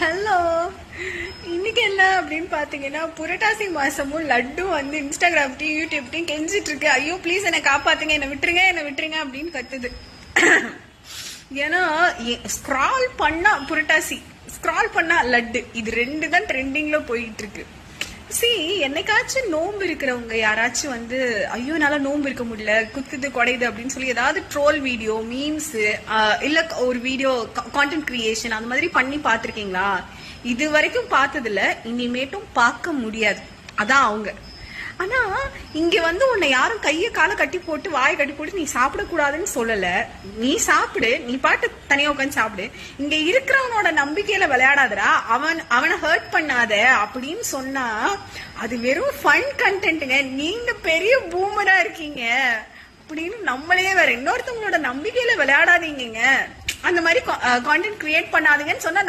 Hello, இன்னைக்கு என்ன அப்படின்னு பாத்தீங்கன்னா புரட்டாசி மாசமும் லட்டு வந்து இன்ஸ்டாகிராம்டையும் யூடியூப்டையும் கெஞ்சிட்டு இருக்கு. ஐயோ ப்ளீஸ் என்னை காப்பாத்துங்க, என்னை விட்டுருங்க அப்படின்னு கத்துது. ஏன்னா ஸ்க்ரால் பண்ணா புரட்டாசி, ஸ்க்ரால் பண்ணா லட்டு, இது ரெண்டு தான் ட்ரெண்டிங்ல போயிட்டு இருக்கு. என்னைக்காச்சும் நோம்பு இருக்கிறவங்க யாராச்சும் வந்து ஐயோ என்னால நோம்பு இருக்க முடியல, குத்துது குடையுது அப்படின்னு சொல்லி ஏதாவது ட்ரோல் வீடியோ, மீம்ஸ், இல்ல ஒரு வீடியோ கான்டென்ட் கிரியேஷன் அந்த மாதிரி பண்ணி பாத்திருக்கீங்களா? இது வரைக்கும் பார்த்ததில்ல, இனிமேட்டும் பார்க்க முடியாது. அதான் அவங்க. ஆனா இங்க வந்து உன்னை யாரும் கைய காலை கட்டி போட்டு வாயை கட்டி போட்டு நீ சாப்பிடக்கூடாதுன்னு சொல்லல. நீ சாப்பிடு, நீ பாட்டு தனியா உட்காந்து சாப்பிடு. இங்க இருக்கிறவனோட நம்பிக்கையில விளையாடாதரா, அவனை ஹர்ட் பண்ணாத அப்படின்னு சொன்னா அது வெறும் ஃபன் கண்டென்ட்டுங்க. நீங்க பெரிய பூமரா இருக்கீங்க அப்படின்னு நம்மளே வேற இன்னொருத்தவங்களோட நம்பிக்கையில விளையாடாதீங்க, அந்த மாதிரி கான்டென்ட் கிரியேட் பண்ணாதீங்கன்னு சொன்னா